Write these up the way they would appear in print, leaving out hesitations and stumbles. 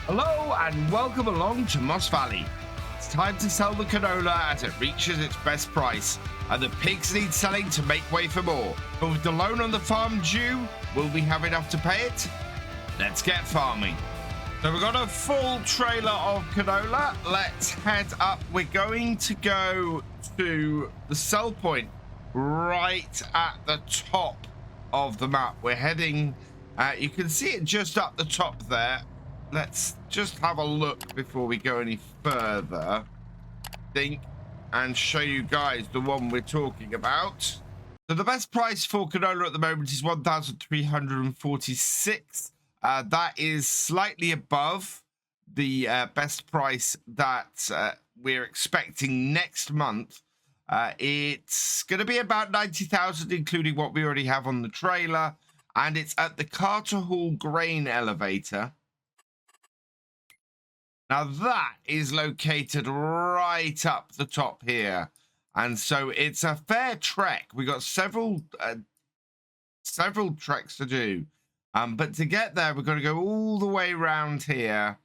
Hello and welcome along to Moss Valley. It's time to sell the canola as it reaches its best price, and the pigs need selling to make way for more. But with the loan on the farm due, will we have enough to pay it? Let's get farming. So we've got a full trailer of canola. Let's head up. We're going to go to the sell point right at the top of the map. We're heading, you can see it just up the top there. Let's just have a look before we go any further, and show you guys the one we're talking about. So the best price for canola at the moment is 1,346. That is slightly above the best price that we're expecting next month. It's going to be about 90,000, including what we already have on the trailer, and it's at the Carter Hall grain elevator. Now that is located right up the top here, and so it's a fair trek. We got several treks to do, but to get there, we're going to go all the way around here,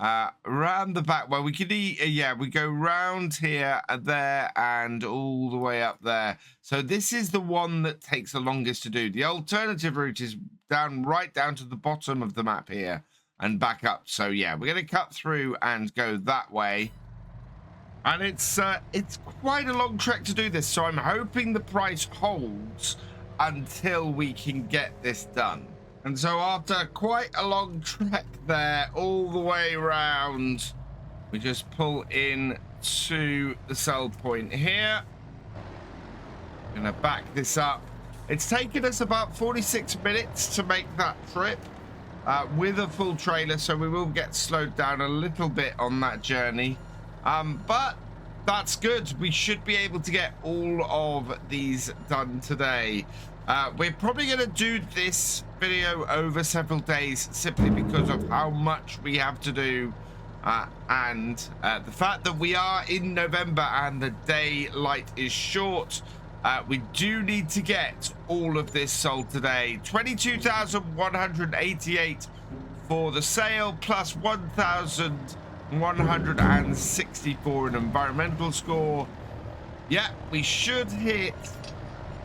around the back. Well, we could we go round here and there and all the way up there. So this is the one that takes the longest to do. The alternative route is right down to the bottom of the map here and back up. So yeah, we're going to cut through and go that way, and it's quite a long trek to do this, so I'm hoping the price holds until we can get this done. And so after quite a long trek there all the way around, we just pull in to the sell point here. I'm gonna back this up. It's taken us about 46 minutes to make that trip with a full trailer, so we will get slowed down a little bit on that journey, but that's good. We should be able to get all of these done today. We're probably going to do this video over several days simply because of how much we have to do, and the fact that we are in November and the daylight is short. We do need to get all of this sold today. 22,188 for the sale, plus 1,164 in environmental score. Yeah, we should hit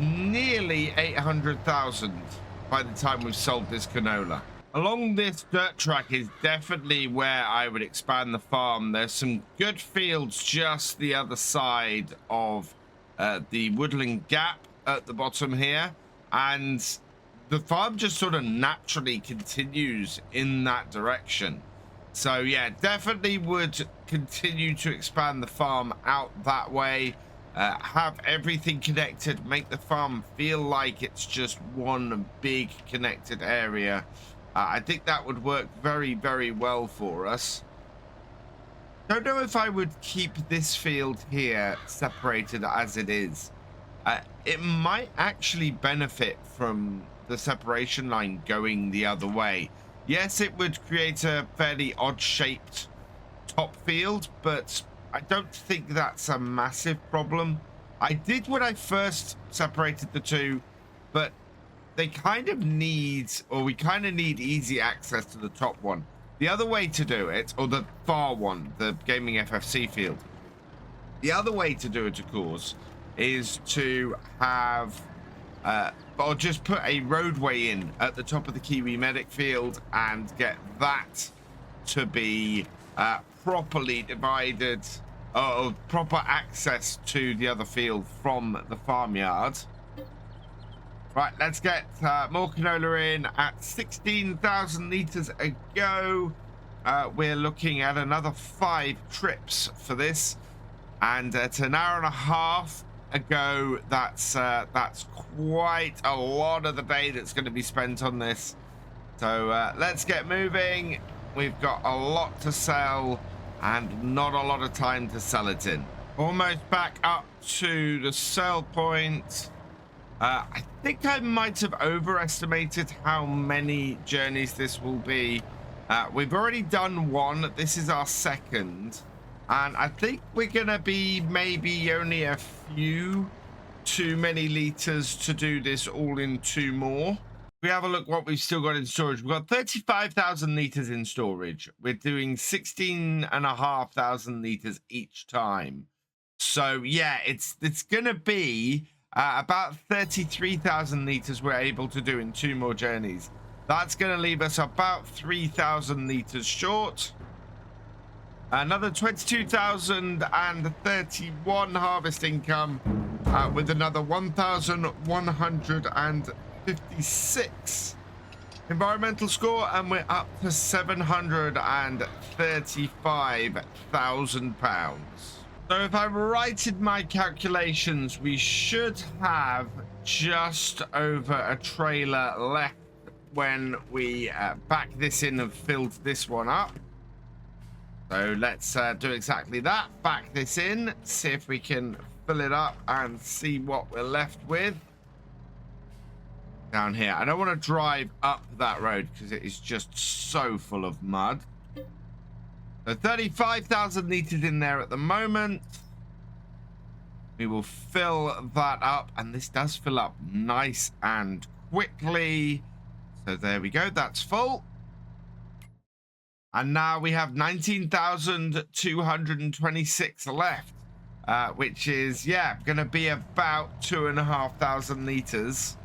nearly 800,000 by the time we've sold this canola. Along this dirt track is definitely where I would expand the farm. There's some good fields just the other side of the woodland gap at the bottom here, and the farm just sort of naturally continues in that direction. So yeah, definitely would continue to expand the farm out that way, have everything connected, make the farm feel like it's just one big connected area. I think that would work very, very well for us. Don't know if I would keep this field here separated as it is. It might actually benefit from the separation line going the other way. Yes, it would create a fairly odd shaped top field, but I don't think that's a massive problem. I did when I first separated the two, but they kind of need, or we kind of need easy access to the top one. The other way to do it, or the far one, the GamingFFC field, the other way to do it, of course, is to have, or just put a roadway in at the top of the KiwiMedic field and get that to be properly divided, or proper access to the other field from the farmyard. Right, let's get more canola in at 16,000 litres a go. We're looking at another 5 trips for this, and at an hour and a half a go, that's quite a lot of the day that's going to be spent on this. So let's get moving. We've got a lot to sell and not a lot of time to sell it in. Almost back up to the sell point. I think I might have overestimated how many journeys this will be. We've already done one. This is our second, and I think we're gonna be maybe only a few too many liters to do this all in 2 more. We have a look what we've still got in storage. We've got 35,000 liters in storage. We're doing 16,500 liters each time. So yeah, it's gonna be about 33,000 liters we're able to do in 2 more journeys. That's gonna leave us about 3,000 liters short. Another 22,031 harvest income with another 1,156 environmental score, and we're up to 735,000 pounds. So if I'm right in my calculations, we should have just over a trailer left when we back this in and filled this one up. So let's do exactly that. Back this in, see if we can fill it up and see what we're left with down here. I don't want to drive up that road because it is just so full of mud. So 35,000 liters in there at the moment. We will fill that up, and this does fill up nice and quickly. So there we go, that's full. And now we have 19,226 left, which is, yeah, going to be about 2,500 liters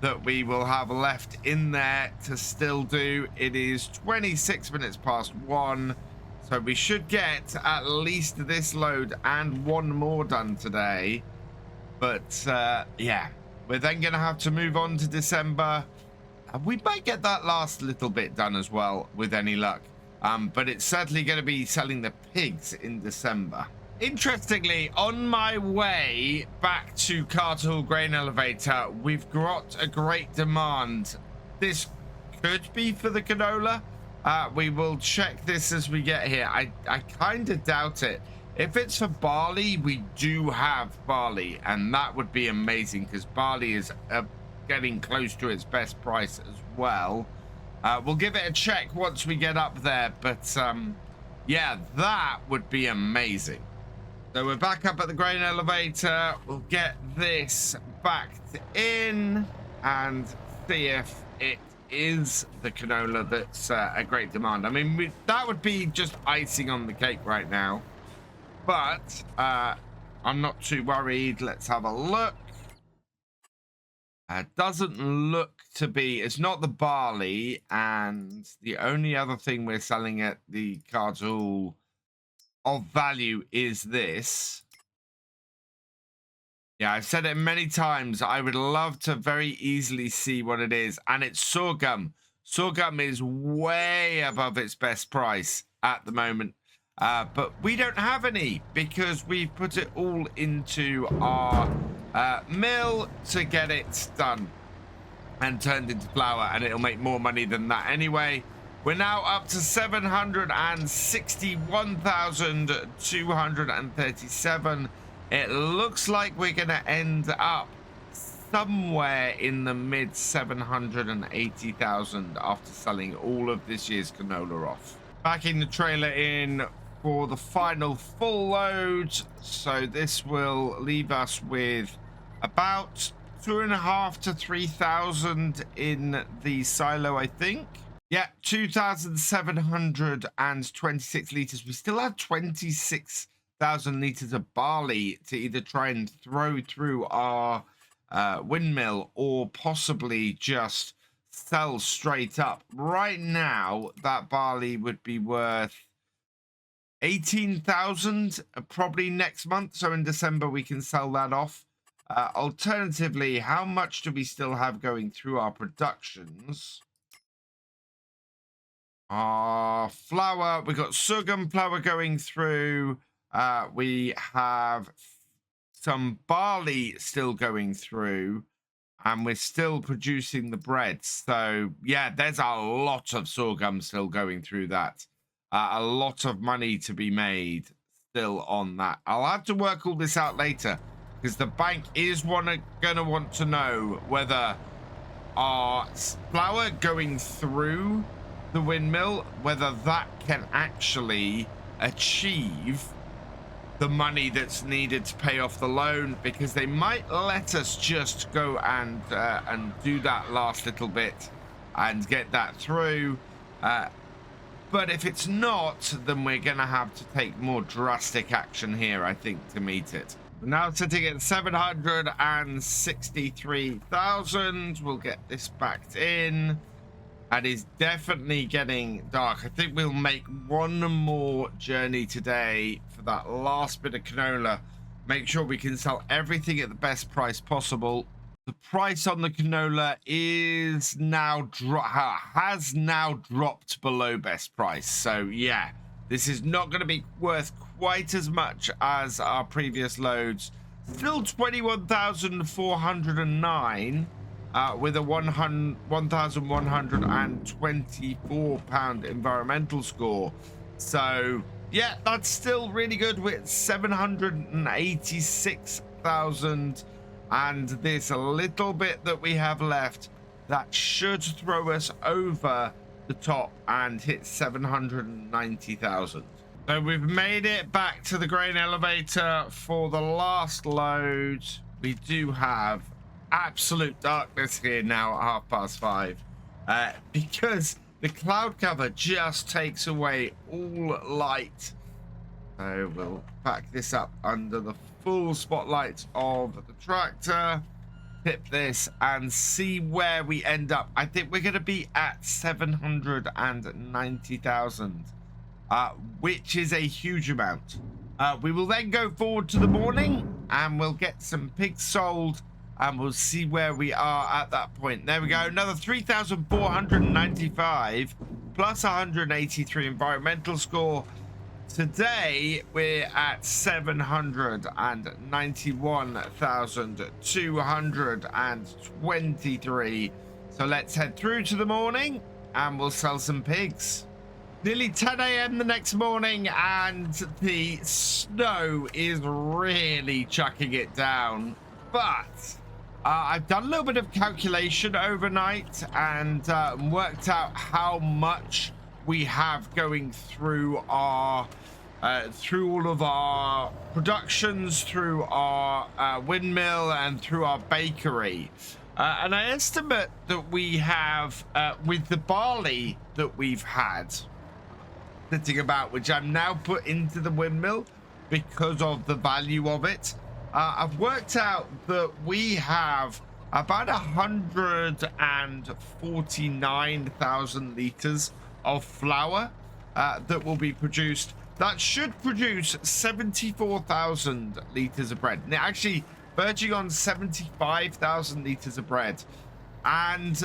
that we will have left in there to still do. It is 26 minutes past 1, so we should get at least this load and one more done today. But yeah, we're then going to have to move on to December. We might get that last little bit done as well with any luck, but it's certainly going to be selling the pigs in December. Interestingly, on my way back to Cartall Grain Elevator, we've got a great demand. This could be for the canola. We will check this as we get here. I kind of doubt it. If it's for barley, we do have barley, and that would be amazing because barley is getting close to its best price as well. We'll give it a check once we get up there, but yeah, that would be amazing. So we're back up at the grain elevator. We'll get this backed in and see if it is the canola that's a great demand. I mean, that would be just icing on the cake right now, but I'm not too worried. Let's have a look. Doesn't look to be, it's not the barley, and the only other thing we're selling at the Cartall of value is this. Yeah, I've said it many times. I would love to very easily see what it is, and it's sorghum. Sorghum is way above its best price at the moment, but we don't have any because we've put it all into our mill to get it done and turned into flour, and it'll make more money than that anyway. We're now up to 761,237. It looks like we're going to end up somewhere in the mid 780,000 after selling all of this year's canola off. Backing the trailer in for the final full load. So this will leave us with about 2,500 to 3,000 in the silo, I think. Yeah, 2,726 liters. We still have 26,000 liters of barley to either try and throw through our windmill or possibly just sell straight up. Right now, that barley would be worth 18,000 probably next month. So in December, we can sell that off. Alternatively, how much do we still have going through our productions? Flour, we've got sorghum flour going through. We have some barley still going through, and we're still producing the bread. So yeah, there's a lot of sorghum still going through that. A lot of money to be made still on that. I'll have to work all this out later because the bank is gonna want to know whether our flour going through the windmill, whether that can actually achieve the money that's needed to pay off the loan, because they might let us just go and do that last little bit and get that through. But if it's not, then we're going to have to take more drastic action here, I think, to meet it. We're now sitting at 763,000. We'll get this backed in. And it's definitely getting dark. I think we'll make one more journey today for that last bit of canola. Make sure we can sell everything at the best price possible. The price on the canola is now has now dropped below best price. So yeah, this is not going to be worth quite as much as our previous loads. Still 21,409 with a 1,124 pound environmental score. So yeah, that's still really good with 786,000. And this little bit that we have left, that should throw us over the top and hit 790,000. So we've made it back to the grain elevator for the last load. We do have absolute darkness here now at 5:30, because the cloud cover just takes away all light. So we'll back this up under the full spotlight of the tractor, tip this and see where we end up. I think we're going to be at 790,000, which is a huge amount. We will then go forward to the morning and we'll get some pigs sold and we'll see where we are at that point. There we go, another 3,495 plus 183 environmental score. Today we're at 791,223. So let's head through to the morning and we'll sell some pigs. Nearly 10 a.m. the next morning and the snow is really chucking it down. But I've done a little bit of calculation overnight and worked out how much we have going through our through all of our productions, through our windmill and through our bakery, and I estimate that we have with the barley that we've had sitting about, which I'm now put into the windmill because of the value of it, I've worked out that we have about 149,000 liters of flour that will be produced. That should produce 74,000 liters of bread. Now, actually, verging on 75,000 liters of bread. And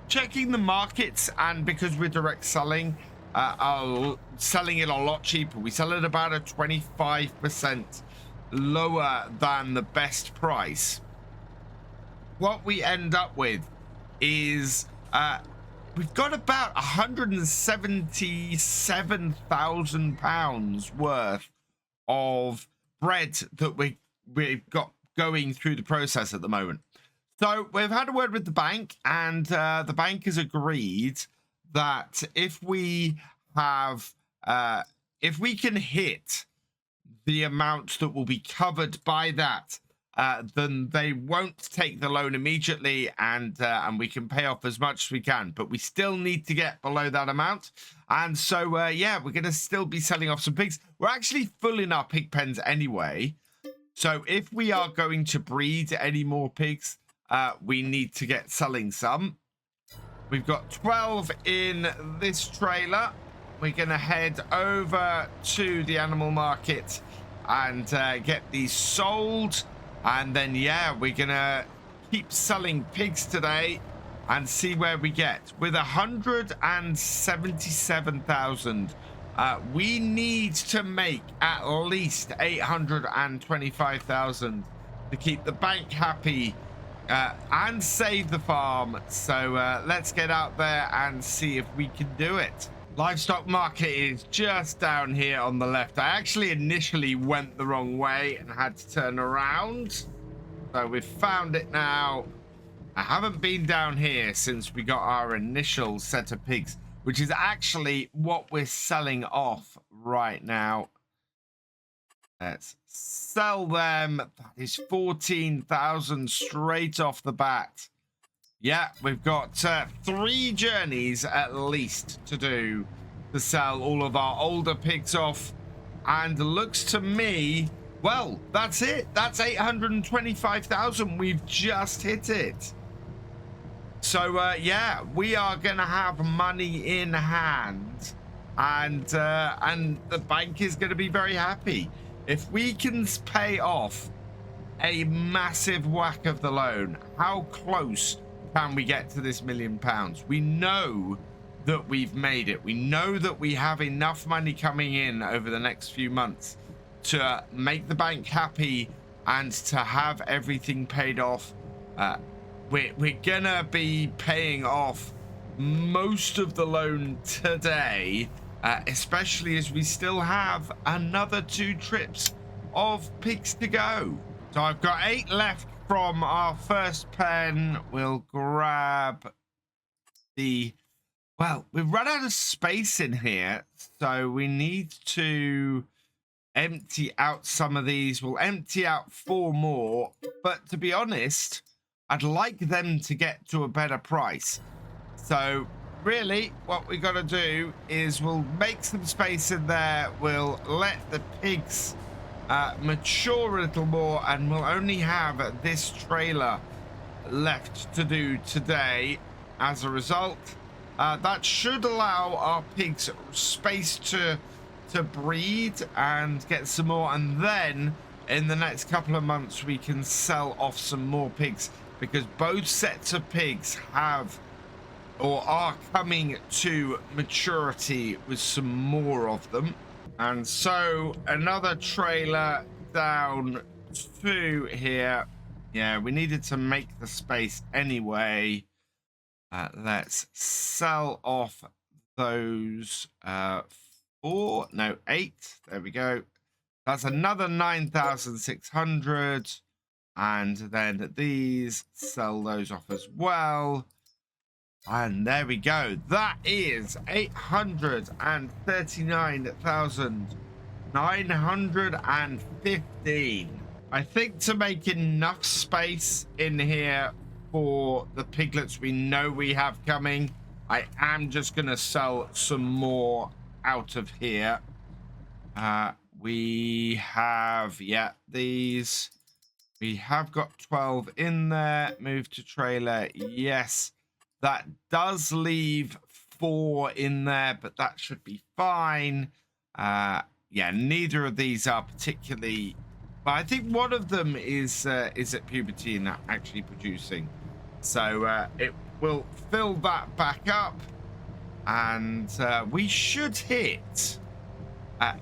checking the markets, and because we're direct selling, are selling it a lot cheaper. We sell it about a 25% lower than the best price. What we end up with is we've got about 177,000 pounds worth of bread that we've got going through the process at the moment. So we've had a word with the bank, and the bank has agreed that if we have, if we can hit the amount that will be covered by that, then they won't take the loan immediately, and we can pay off as much as we can. But we still need to get below that amount, and so yeah, we're going to still be selling off some pigs. We're actually full in our pig pens anyway, so if we are going to breed any more pigs, we need to get selling some. We've got 12 in this trailer. We're going to head over to the animal market and get these sold. And then, yeah, we're going to keep selling pigs today and see where we get. With 177,000, we need to make at least 825,000 to keep the bank happy and save the farm. So let's get out there and see if we can do it. Livestock market is just down here on the left. I actually initially went the wrong way and had to turn around. So we've found it now. I haven't been down here since we got our initial set of pigs, which is actually what we're selling off right now. Let's sell them. That is 14,000 straight off the bat. Yeah, we've got 3 journeys at least to do to sell all of our older pigs off. And looks to me, well, that's it. That's 825,000. We've just hit it. So, yeah, we are going to have money in hand. And the bank is going to be very happy. If we can pay off a massive whack of the loan, how close can we get to this £1 million? We know that we've made it. We know that we have enough money coming in over the next few months to make the bank happy and to have everything paid off. We're gonna be paying off most of the loan today, especially as we still have another 2 trips of pigs to go. So I've got 8 left from our first pen. We'll grab the... Well, we've run out of space in here, so we need to empty out some of these. We'll empty out 4 more, but to be honest, I'd like them to get to a better price. So really what we got to do is we'll make some space in there. We'll let the pigs mature a little more, and we'll only have this trailer left to do today. As a result, that should allow our pigs space to breed and get some more, and then in the next couple of months we can sell off some more pigs, because both sets of pigs have or are coming to maturity with some more of them. And so another trailer down to here. Yeah, we needed to make the space anyway. Let's sell off those 4, no 8. There we go. That's another 9,600. And then these, sell those off as well. And there we go. That is 839,915. I think to make enough space in here for the piglets we know we have coming, I am just going to sell some more out of here. We have, yeah, these. We have got 12 in there. Move to trailer. Yes. That does leave 4 in there, but that should be fine. Yeah, neither of these are particularly... But I think one of them is at puberty and actually producing. So it will fill that back up. And we should hit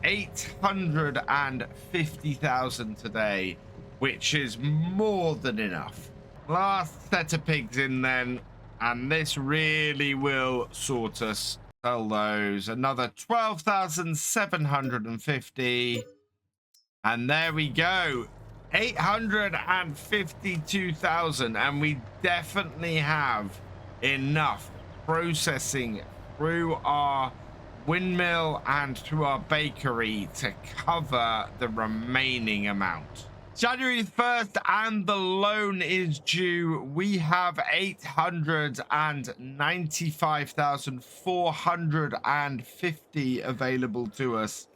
850,000 today, which is more than enough. Last set of pigs in then. And this really will sort us. Sell those. Another 12,750. And there we go. 852,000. And we definitely have enough processing through our windmill and through our bakery to cover the remaining amount. January 1st and the loan is due. We have 895,450 available to us.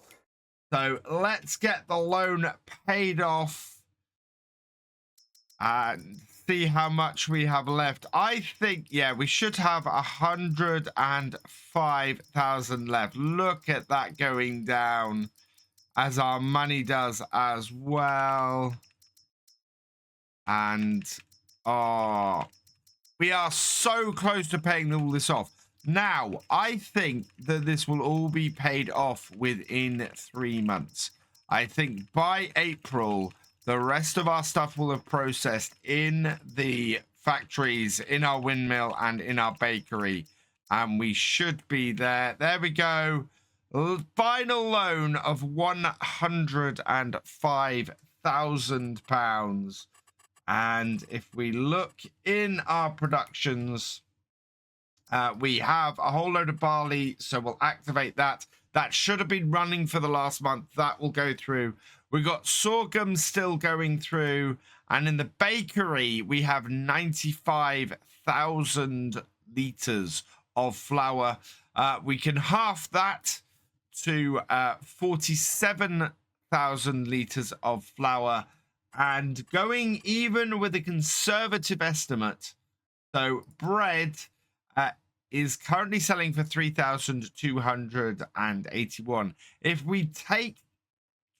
So let's get the loan paid off and see how much we have left. I think, yeah, we should have 105,000 left. Look at that going down, as our money does as well. And we are so close to paying all this off. Now, I think that this will all be paid off within 3 months. I think by April, the rest of our stuff will have processed in the factories, in our windmill and in our bakery. And we should be there. There we go. Final loan of £105,000. And if we look in our productions, we have a whole load of barley, so we'll activate that. That should have been running for the last month. That will go through. We got sorghum still going through. And in the bakery, we have 95,000 liters of flour. We can half that to 47,000 liters of flour. And going even with a conservative estimate, so bread is currently selling for 3,281. If we take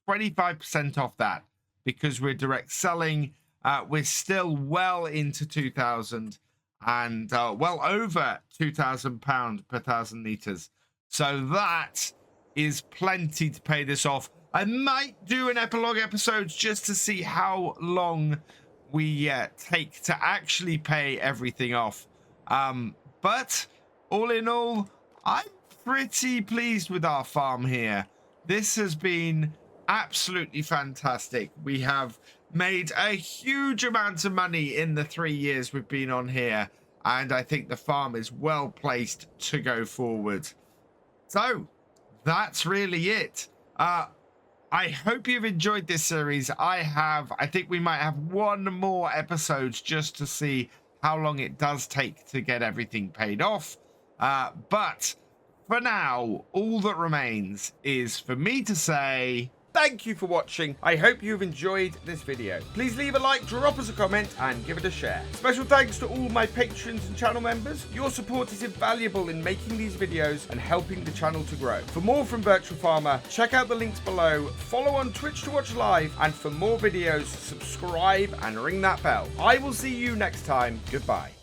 25% off that, because we're direct selling, we're still well into 2,000 and well over £2,000 per 1,000 liters. So that is plenty to pay this off. I might do an epilogue episode just to see how long we take to actually pay everything off. But all in all, I'm pretty pleased with our farm here. This has been absolutely fantastic. We have made a huge amount of money in the 3 years we've been on here, and I think the farm is well placed to go forward. So that's really it. I hope you've enjoyed this series. I have. I think we might have one more episode just to see how long it does take to get everything paid off. But for now, all that remains is for me to say thank you for watching. I hope you've enjoyed this video. Please leave a like, drop us a comment, and give it a share. Special thanks to all my patrons and channel members. Your support is invaluable in making these videos and helping the channel to grow. For more from Virtual Farmer, check out the links below, follow on Twitch to watch live, and for more videos, subscribe and ring that bell. I will see you next time. Goodbye.